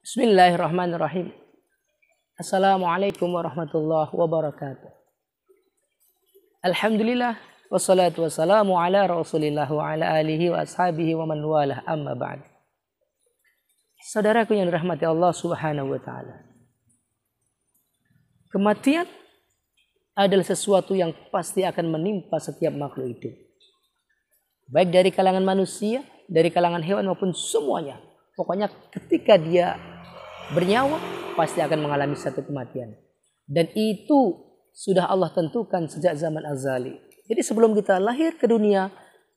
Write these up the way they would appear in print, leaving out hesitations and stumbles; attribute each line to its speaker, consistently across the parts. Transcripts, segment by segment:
Speaker 1: Bismillahirrahmanirrahim. Assalamualaikum warahmatullahi wabarakatuh. Alhamdulillah wassalatu wassalamu ala Rasulillah wa ala alihi wa ashabihi wa man walah, amma ba'd. Saudaraku yang dirahmati Allah Subhanahu wa taala. Kematian adalah sesuatu yang pasti akan menimpa setiap makhluk hidup. Baik dari kalangan manusia, dari kalangan hewan maupun semuanya. Pokoknya ketika dia bernyawa pasti akan mengalami satu kematian. Dan itu sudah Allah tentukan sejak zaman azali. Jadi sebelum kita lahir ke dunia,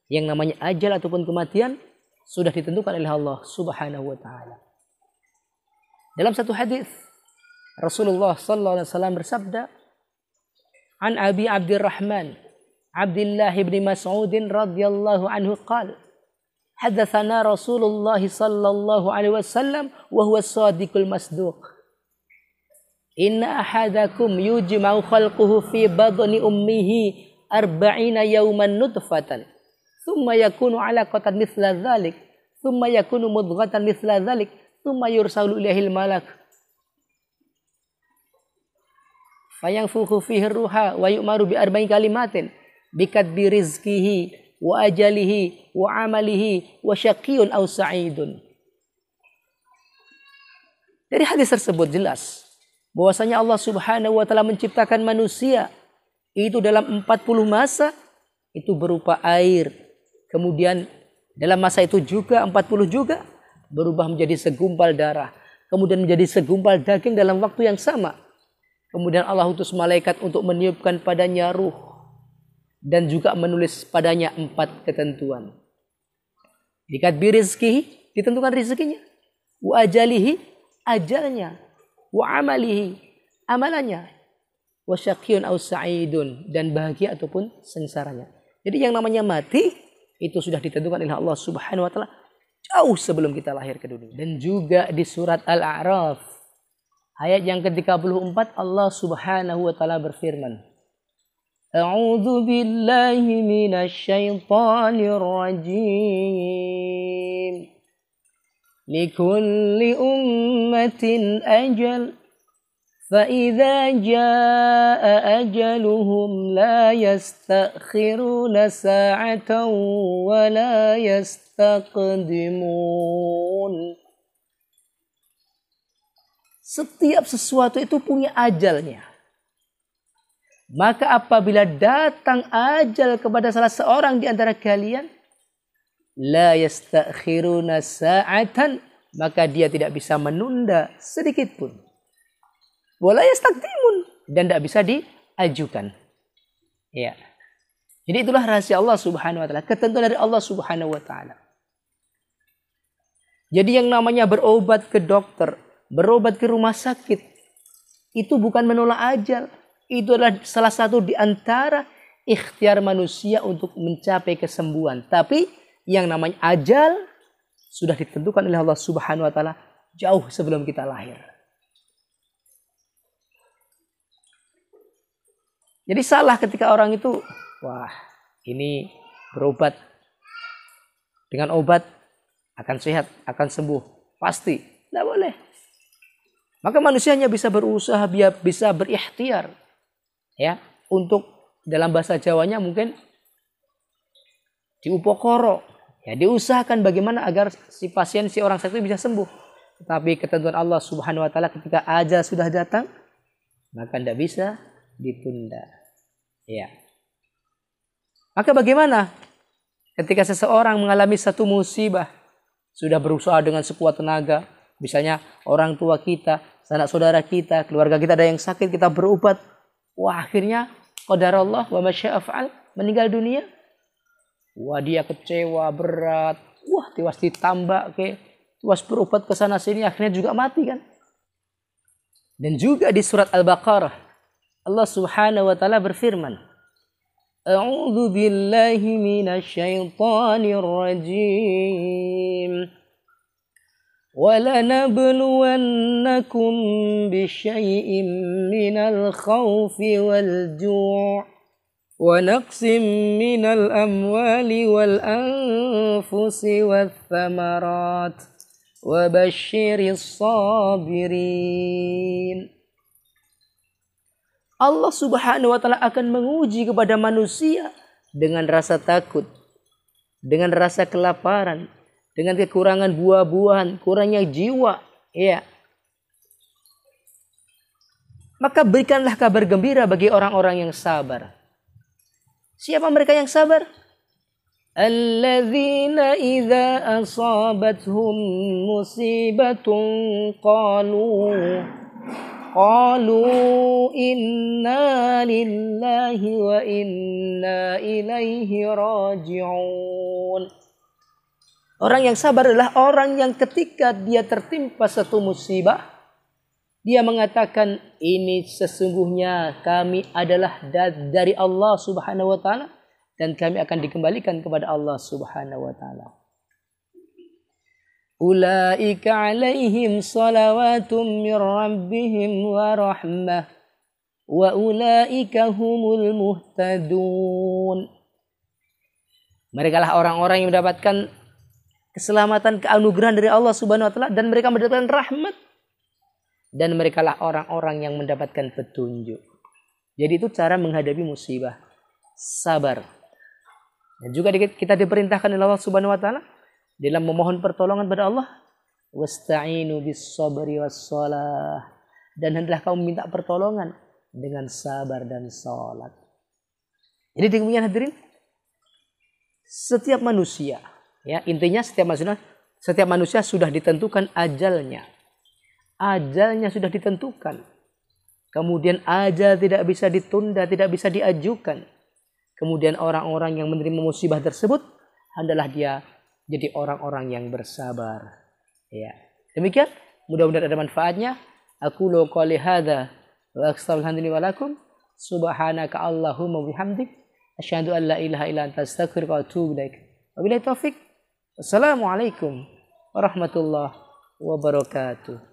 Speaker 1: yang namanya ajal ataupun kematian sudah ditentukan oleh Allah Subhanahu wa taala. Dalam satu hadis Rasulullah sallallahu alaihi wasallam bersabda, "An Abi Abdurrahman Abdullah bin Mas'ud radhiyallahu anhu qala, Hadatsana Rasulullah sallallahu alaihi wasallam wa huwa as-sadiqul masduq. Inna ahadakum yujma'u khalquhu fi badni ummihi 40 yawman nutfatan. Thumma yakunu 'alaqatan mithla dhalik. Thumma yakunu mudghatan mithla dhalik. Thumma yursalu ilaihil malak. Fayanfukhu fihi ruha wa yu'maru bi arba'in kalimatin. Bikadbi rizqihi wa ajalihi wa amalihi wa syaqiyun aw sa'idun." Dari hadis tersebut jelas bahwasanya Allah Subhanahu wa taala menciptakan manusia itu dalam 40 masa, itu berupa air. Kemudian dalam masa itu juga 40 juga berubah menjadi segumpal darah, kemudian menjadi segumpal daging dalam waktu yang sama. Kemudian Allah utus malaikat untuk meniupkan padanya ruh dan juga menulis padanya 4 ketentuan. Dikatbi rizkihi, ditentukan rezekinya. Wa ajalihi, ajalnya. Wa amalihi, amalannya. Wa syaqiyun aw sa'idun, dan bahagia ataupun sengsaranya. Jadi yang namanya mati itu sudah ditentukan oleh Allah Subhanahu wa taala jauh sebelum kita lahir ke dunia. Dan juga di surat Al-A'raf ayat yang ke-34 Allah Subhanahu wa taala berfirman, A'udzu billahi minasyaitonir rajim. Likulli ummatin ajal. Fa idza jaa ajaluhum la yastakhiruna sa'atan wa la yastaqdimun. Setiap sesuatu itu punya ajalnya. Maka apabila datang ajal kepada salah seorang di antara kalian, la yastakhiruna sa'atan, maka dia tidak bisa menunda sedikit pun. Wala yastaqdimun, dan tidak bisa diajukan. Ya. Jadi itulah rahasia Allah Subhanahu wa taala, ketentuan dari Allah Subhanahu wa taala. Jadi yang namanya berobat ke dokter, berobat ke rumah sakit, itu bukan menolak ajal. Itu adalah salah satu di antara ikhtiar manusia untuk mencapai kesembuhan. Tapi yang namanya ajal sudah ditentukan oleh Allah Subhanahu wa taala jauh sebelum kita lahir. Jadi salah ketika orang itu, wah, ini berobat dengan obat akan sehat, akan sembuh, pasti. Tidak boleh. Maka manusianya bisa berusaha, bisa berikhtiar. Ya, untuk dalam bahasa Jawanya mungkin diupokoro, ya, diusahakan bagaimana agar si pasien, si orang sakit bisa sembuh. Tapi ketentuan Allah Subhanahu wa taala ketika ajal sudah datang, maka tidak bisa ditunda. Ya. Maka bagaimana ketika seseorang mengalami satu musibah, sudah berusaha dengan sekuat tenaga, misalnya orang tua kita, sanak saudara kita, keluarga kita ada yang sakit, kita berobat. Wah, akhirnya qadarullah wa masya'a fa'al, meninggal dunia. Wah, dia kecewa berat. Wah, tiwas ditambah ke, tiwas berobat ke sana sini, akhirnya juga mati kan. Dan juga di surat Al-Baqarah Allah Subhanahu wa taala berfirman, A'udzu billahi minasyaitonir rajim. وَلَنَبْلُوَنَّكُمْ بِشَيْءٍ مِّنَ الْخَوْفِ وَالْجُوعِ وَنَقْصٍ مِّنَ الْأَمْوَالِ وَالْأَنفُسِ وَالثَّمَرَاتِ wa basyiris sabirin. Allah Subhanahu wa taala akan menguji kepada manusia dengan rasa takut, dengan rasa kelaparan, dengan kekurangan buah-buahan, kurangnya jiwa, ya. Maka berikanlah kabar gembira bagi orang-orang yang sabar. Siapa mereka yang sabar? Alladzina idza asabathum musibatun qalu inna lillahi wa inna ilaihi raji'un. Orang yang sabar adalah orang yang ketika dia tertimpa satu musibah, dia mengatakan, ini sesungguhnya kami adalah dari Allah Subhanahu wa taala dan kami akan dikembalikan kepada Allah Subhanahu wa taala. Ulaika alaihim salawatum mir rabbihim wa rahmah wa ulaika humul muhtadun. Mereka lah orang-orang yang mendapatkan keselamatan, keanugerahan dari Allah Subhanahu wa taala dan mereka mendapatkan rahmat. Dan mereka lah orang-orang yang mendapatkan petunjuk. Jadi itu cara menghadapi musibah. Sabar. Dan juga kita diperintahkan oleh Allah Subhanahu wa taala dalam memohon pertolongan pada Allah, wasta'inu bis sabri was shalah. Dan hendaklah kamu minta pertolongan dengan sabar dan salat. Jadi demikian hadirin, setiap manusia, ya intinya setiap manusia sudah ditentukan ajalnya. Ajalnya sudah ditentukan. Kemudian ajal tidak bisa ditunda, tidak bisa diajukan. Kemudian orang-orang yang menerima musibah tersebut, hendaklah dia jadi orang-orang yang bersabar. Ya. Demikian, mudah-mudahan ada manfaatnya. Aqulu qouli hadza wa astaghfirullaha wa lakum. Subhanaka Allahumma wa bihamdik, asyhadu an la ilaha illa anta astaghfiruka wa atubu ilaik. Wabillahi taufik. Wassalamualaikum warahmatullahi wabarakatuh.